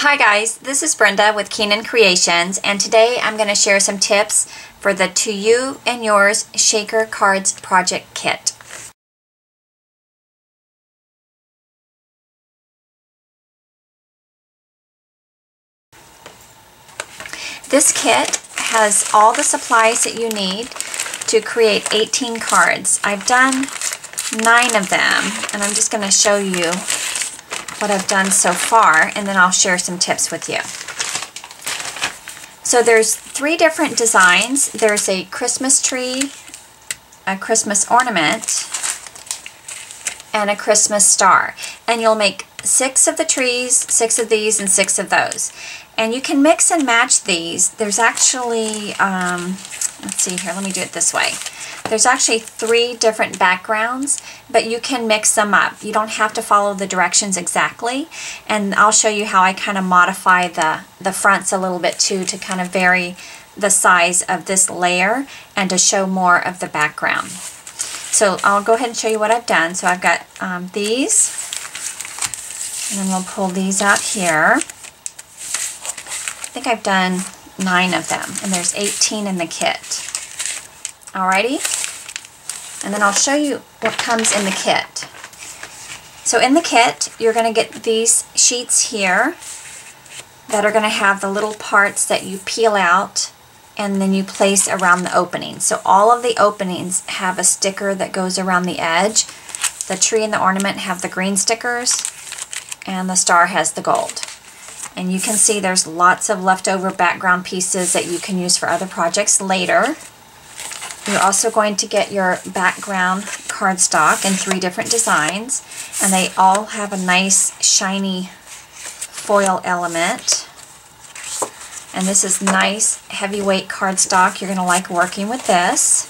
Hi guys, this is Brenda with Keenan Kreations, and today I'm going to share some tips for the To You and Yours Shaker Cards Project Kit. This kit has all the supplies that you need to create 18 cards. I've done 9 of them, and I'm just going to show you what I've done so far, and then I'll share some tips with you. So there's 3 different designs. There's a Christmas tree, a Christmas ornament, and a Christmas star. And you'll make 6 of the trees, 6 of these, and 6 of those. And you can mix and match these. There's actually, let's see here, let me do it this way. There's actually 3 different backgrounds, but you can mix them up. You don't have to follow the directions exactly. And I'll show you how I kind of modify the fronts a little bit too, to kind of vary the size of this layer and to show more of the background. So I'll go ahead and show you what I've done. So I've got these, and then we'll pull these out here. I think I've done 9 of them, and there's 18 in the kit. Alrighty, and then I'll show you what comes in the kit. So in the kit, you're going to get these sheets here that are going to have the little parts that you peel out and then you place around the opening. So all of the openings have a sticker that goes around the edge. The tree and the ornament have the green stickers, and the star has the gold. And you can see there's lots of leftover background pieces that you can use for other projects later. You're also going to get your background cardstock in 3 different designs, and they all have a nice shiny foil element. And this is nice heavyweight cardstock. You're going to like working with this.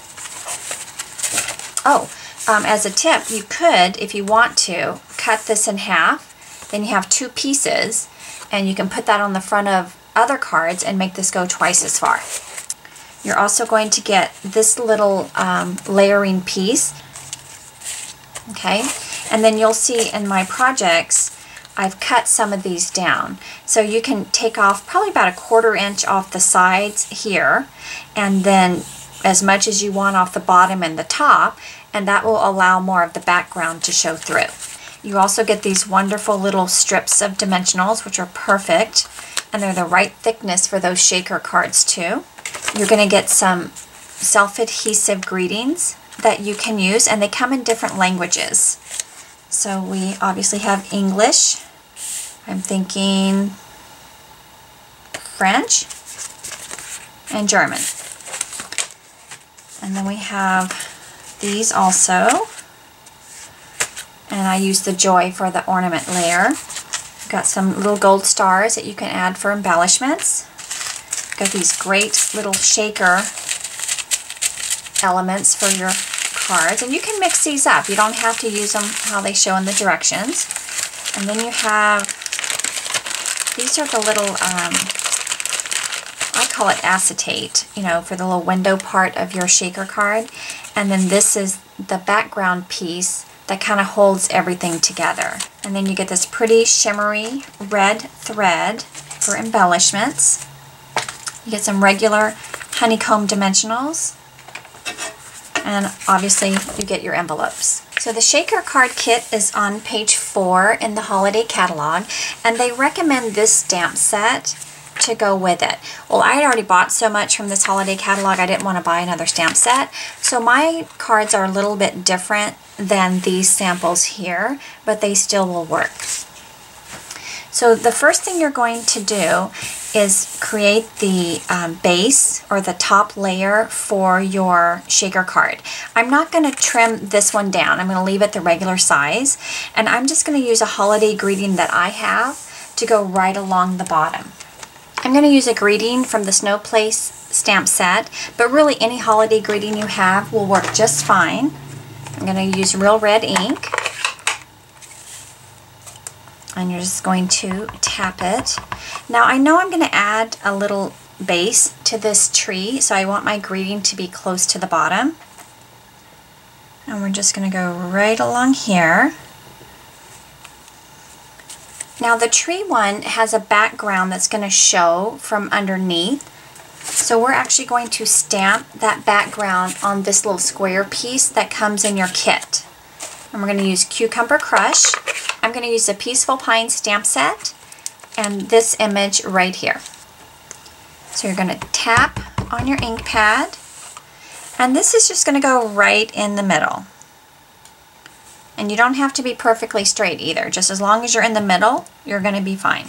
Oh, as a tip, you could, if you want to, cut this in half. Then you have 2 pieces, and you can put that on the front of other cards and make this go twice as far. You're also going to get this little layering piece, okay? And then you'll see in my projects, I've cut some of these down. So you can take off probably about a 1/4 inch off the sides here, and then as much as you want off the bottom and the top, and that will allow more of the background to show through. You also get these wonderful little strips of dimensionals, which are perfect, and they're the right thickness for those shaker cards too. You're going to get some self-adhesive greetings that you can use, and they come in different languages. So we obviously have English. I'm thinking French and German. And then we have these also. And I use the Joy for the ornament layer. Got some little gold stars that you can add for embellishments. Got these great little shaker elements for your cards, and you can mix these up. You don't have to use them how they show in the directions. And then you have, these are the little, I call it acetate, you know, for the little window part of your shaker card. And then this is the background piece that kind of holds everything together. And then you get this pretty shimmery red thread for embellishments. You get some regular honeycomb dimensionals, and obviously you get your envelopes. So the shaker card kit is on page 4 in the holiday catalog, and they recommend this stamp set to go with it. Well, I had already bought so much from this holiday catalog, I didn't want to buy another stamp set. So my cards are a little bit different than these samples here, but they still will work. So the first thing you're going to do is create the base or the top layer for your shaker card. I'm not going to trim this one down. I'm going to leave it the regular size, and I'm just going to use a holiday greeting that I have to go right along the bottom. I'm going to use a greeting from the Snow Place stamp set, but really any holiday greeting you have will work just fine. I'm going to use real red ink. And you're just going to tap it. Now I know I'm going to add a little base to this tree, so I want my greeting to be close to the bottom. And we're just going to go right along here. Now the tree one has a background that's going to show from underneath. So we're actually going to stamp that background on this little square piece that comes in your kit. And we're going to use Cucumber Crush. I'm going to use a Peaceful Pine stamp set and this image right here. So you're going to tap on your ink pad, and this is just going to go right in the middle. And you don't have to be perfectly straight either. Just as long as you're in the middle, you're going to be fine.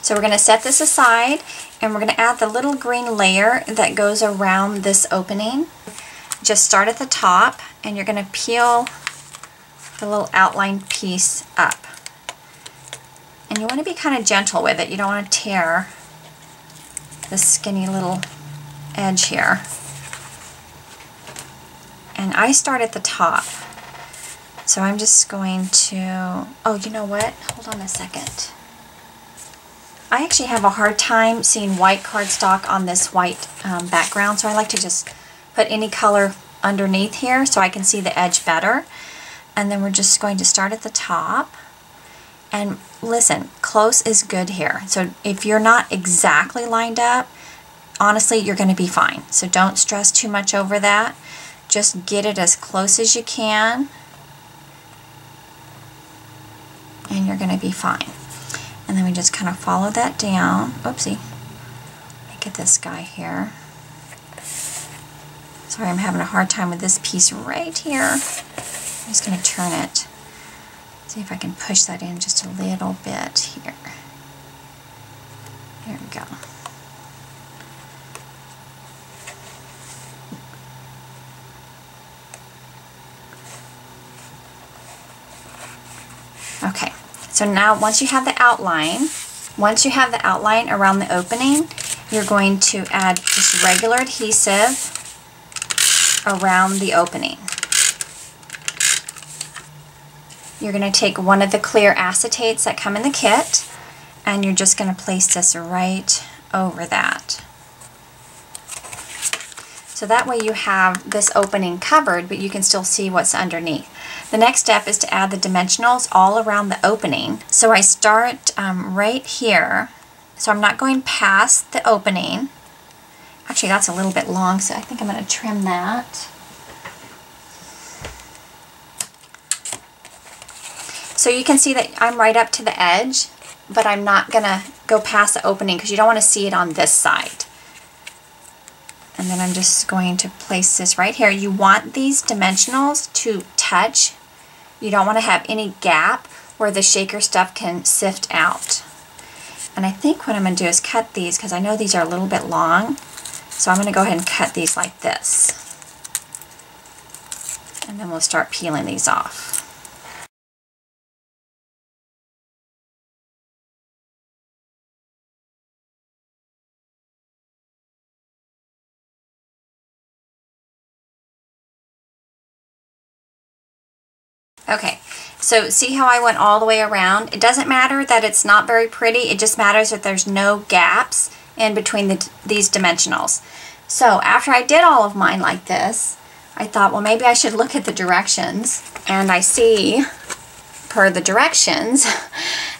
So we're going to set this aside, and we're going to add the little green layer that goes around this opening. Just start at the top, and you're going to peel the little outline piece up. And you want to be kind of gentle with it. You don't want to tear this skinny little edge here. And I start at the top. So I'm just going to, oh, you know what? Hold on a second. I actually have a hard time seeing white cardstock on this white background, so I like to just put any color underneath here so I can see the edge better. And then we're just going to start at the top. And listen, close is good here. So if you're not exactly lined up, honestly, you're going to be fine. So don't stress too much over that. Just get it as close as you can, and you're going to be fine. And then we just kind of follow that down. Oopsie. Let me get this guy here. Sorry, I'm having a hard time with this piece right here. I'm just going to turn it. See if I can push that in just a little bit here. There we go. Okay, so now once you have the outline around the opening, you're going to add just regular adhesive around the opening. You're going to take one of the clear acetates that come in the kit, and you're just going to place this right over that. So that way you have this opening covered, but you can still see what's underneath. The next step is to add the dimensionals all around the opening. So I start right here. So I'm not going past the opening. Actually, that's a little bit long, so I think I'm going to trim that. So you can see that I'm right up to the edge, but I'm not going to go past the opening because you don't want to see it on this side. And then I'm just going to place this right here. You want these dimensionals to touch. You don't want to have any gap where the shaker stuff can sift out. And I think what I'm going to do is cut these, because I know these are a little bit long. So I'm going to go ahead and cut these like this. And then we'll start peeling these off. Okay, so see how I went all the way around? It doesn't matter that it's not very pretty, it just matters that there's no gaps in between these dimensionals. So after I did all of mine like this, I thought, well, maybe I should look at the directions, and I see, per the directions,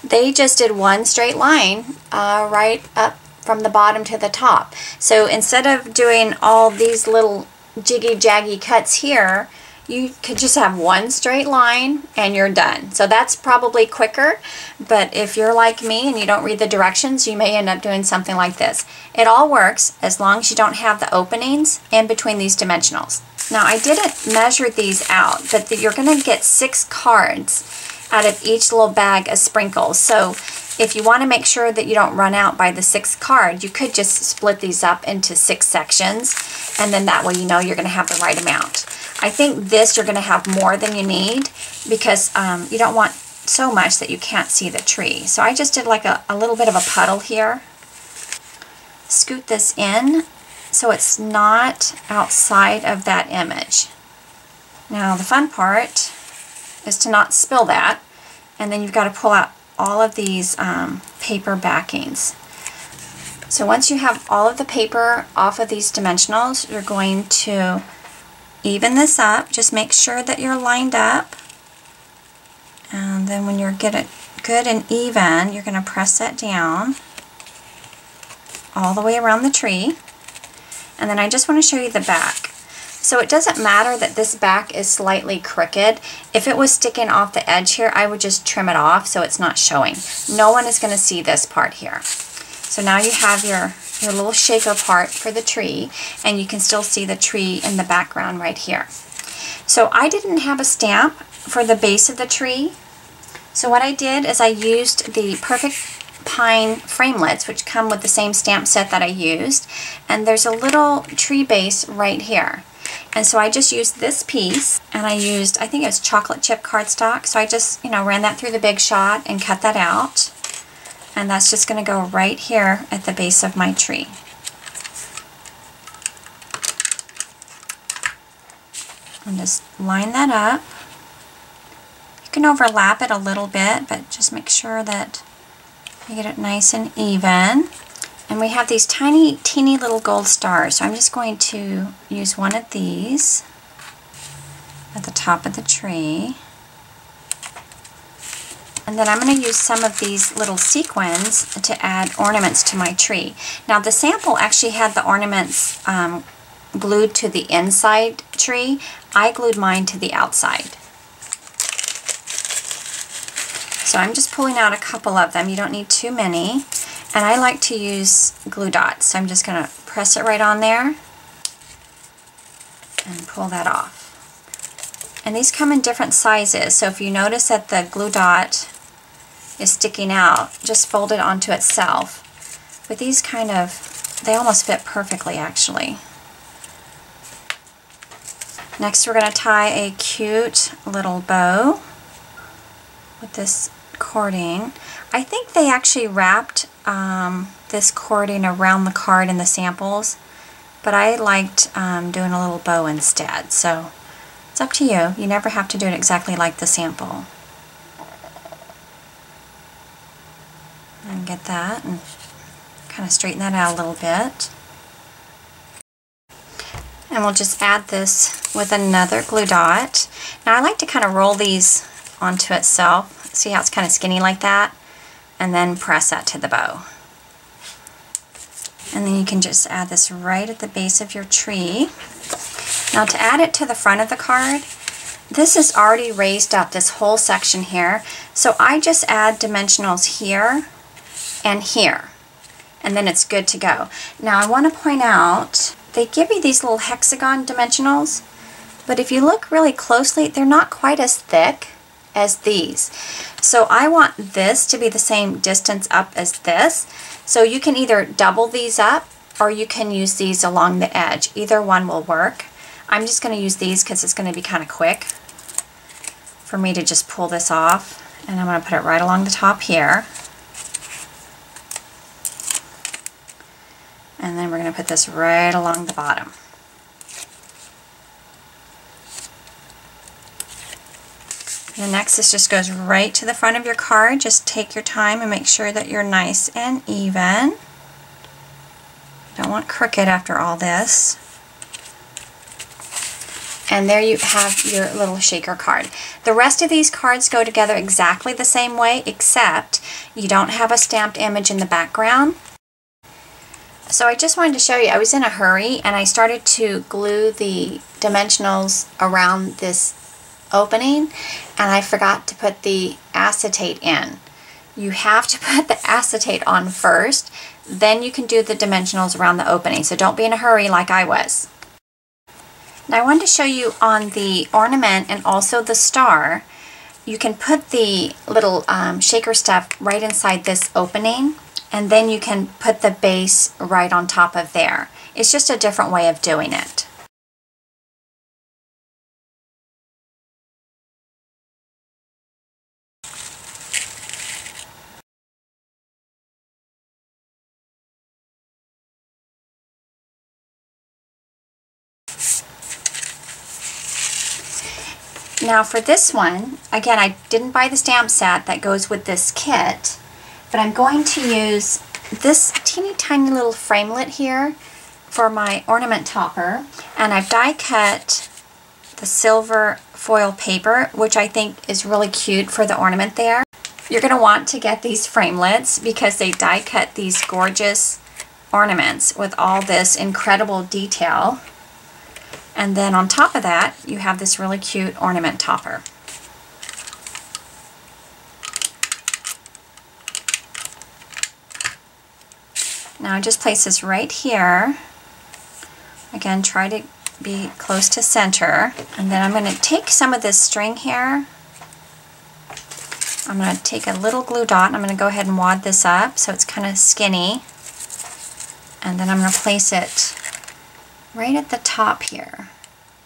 they just did one straight line right up from the bottom to the top. So instead of doing all these little jiggy-jaggy cuts here, you could just have one straight line and you're done. So that's probably quicker, but if you're like me and you don't read the directions, you may end up doing something like this. It all works as long as you don't have the openings in between these dimensionals. Now I didn't measure these out, but you're going to get 6 cards out of each little bag of sprinkles. So if you want to make sure that you don't run out by the 6th card, you could just split these up into 6 sections, and then that way you know you're going to have the right amount. I think this you're going to have more than you need because you don't want so much that you can't see the tree. So I just did like a little bit of a puddle here. Scoot this in so it's not outside of that image. Now the fun part is to not spill that, and then you've got to pull out all of these paper backings. So once you have all of the paper off of these dimensionals, you're going to even this up. Just make sure that you're lined up, and then when you get it good and even, you're going to press that down all the way around the tree. And then I just want to show you the back. So it doesn't matter that this back is slightly crooked. If it was sticking off the edge here, I would just trim it off so it's not showing. No one is going to see this part here. So now you have your little shaker part for the tree, and you can still see the tree in the background right here. So I didn't have a stamp for the base of the tree. So what I did is I used the Perfect Pine framelits, which come with the same stamp set that I used, and there's a little tree base right here. And so I just used this piece, and I used, I think it was chocolate chip cardstock, so I just, ran that through the Big Shot and cut that out. And that's just going to go right here at the base of my tree. And just line that up. You can overlap it a little bit, but just make sure that you get it nice and even. And we have these tiny, teeny little gold stars. So I'm just going to use one of these at the top of the tree. And then I'm going to use some of these little sequins to add ornaments to my tree. Now the sample actually had the ornaments glued to the inside tree. I glued mine to the outside. So I'm just pulling out a couple of them. You don't need too many. And I like to use glue dots. So I'm just going to press it right on there and pull that off. And these come in different sizes. So if you notice that the glue dot is sticking out, just fold it onto itself. But these they almost fit perfectly actually. Next we're going to tie a cute little bow with this cording. I think they actually wrapped this cording around the card in the samples, but I liked doing a little bow instead. So it's up to you. You never have to do it exactly like the sample. And get that and kind of straighten that out a little bit. And we'll just add this with another glue dot. Now I like to kind of roll these onto itself. See how it's kind of skinny like that? And then press that to the bow. And then you can just add this right at the base of your tree. Now to add it to the front of the card, this is already raised up, this whole section here. So I just add dimensionals here and here. And then it's good to go. Now I want to point out, they give you these little hexagon dimensionals, but if you look really closely, they're not quite as thick as these. So I want this to be the same distance up as this. So you can either double these up or you can use these along the edge. Either one will work. I'm just going to use these because it's going to be kind of quick for me to just pull this off. And I'm going to put it right along the top here. And then we're going to put this right along the bottom. And the next, this just goes right to the front of your card. Just take your time and make sure that you're nice and even. Don't want crooked after all this. And there you have your little shaker card. The rest of these cards go together exactly the same way, except you don't have a stamped image in the background. So I just wanted to show you, I was in a hurry and I started to glue the dimensionals around this opening and I forgot to put the acetate in. You have to put the acetate on first, then you can do the dimensionals around the opening. So don't be in a hurry like I was. Now I wanted to show you on the ornament and also the star, you can put the little shaker stuff right inside this opening, and then you can put the base right on top of there. It's just a different way of doing it. Now for this one, again, I didn't buy the stamp set that goes with this kit, but I'm going to use this teeny tiny little framelit here for my ornament topper, and I've die cut the silver foil paper, which I think is really cute for the ornament there. You're going to want to get these framelits because they die cut these gorgeous ornaments with all this incredible detail. And then on top of that, you have this really cute ornament topper. Now just place this right here. Again, try to be close to center. And then I'm going to take some of this string here. I'm going to take a little glue dot and I'm going to go ahead and wad this up so it's kind of skinny. And then I'm going to place it right at the top here.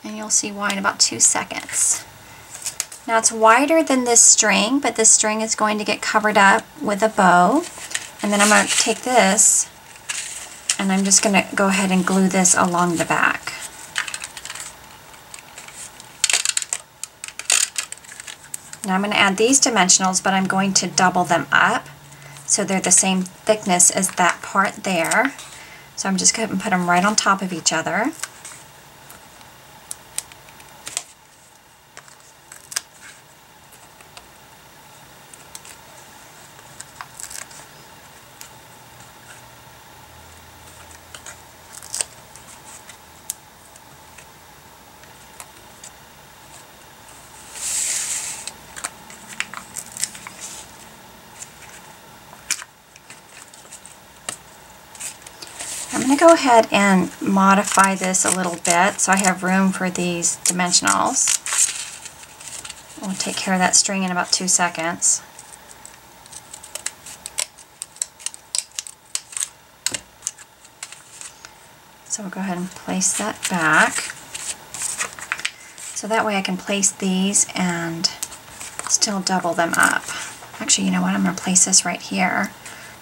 And you'll see why in about 2 seconds. Now it's wider than this string, but this string is going to get covered up with a bow. And then I'm going to take this and I'm just going to go ahead and glue this along the back. Now I'm going to add these dimensionals, but I'm going to double them up so they're the same thickness as that part there. So I'm just going to put them right on top of each other. I'm going to go ahead and modify this a little bit so I have room for these dimensionals. We'll take care of that string in about 2 seconds. So we'll go ahead and place that back. So that way I can place these and still double them up. Actually, you know what? I'm going to place this right here.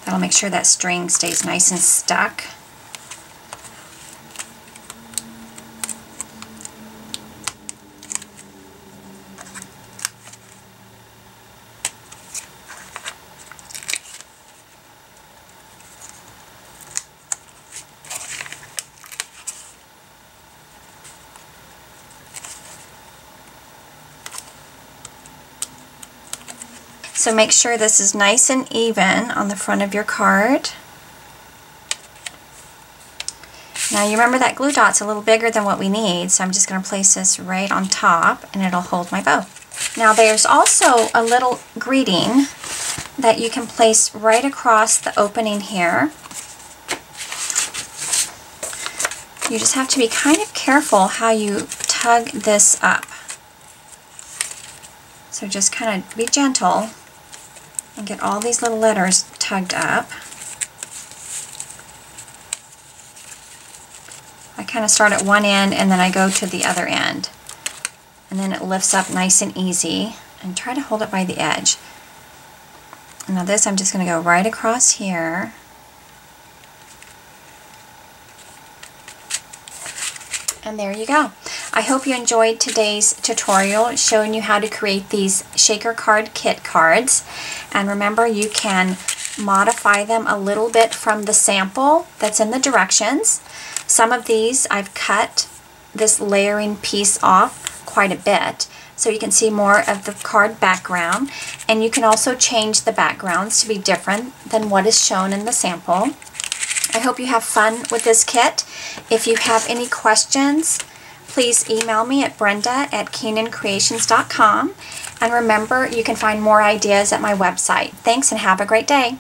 That'll make sure that string stays nice and stuck. So make sure this is nice and even on the front of your card. Now you remember that glue dot's a little bigger than what we need, so I'm just going to place this right on top and it'll hold my bow. Now there's also a little greeting that you can place right across the opening here. You just have to be kind of careful how you tug this up. So just kind of be gentle and get all these little letters tugged up. I kind of start at one end and then I go to the other end. And then it lifts up nice and easy. And try to hold it by the edge. And now this I'm just going to go right across here. And there you go. I hope you enjoyed today's tutorial showing you how to create these shaker card kit cards. And remember, you can modify them a little bit from the sample that's in the directions. Some of these I've cut this layering piece off quite a bit so you can see more of the card background, and you can also change the backgrounds to be different than what is shown in the sample. I hope you have fun with this kit. If you have any questions, please email me at brenda@KeenanCreations.com. And remember, you can find more ideas at my website. Thanks and have a great day.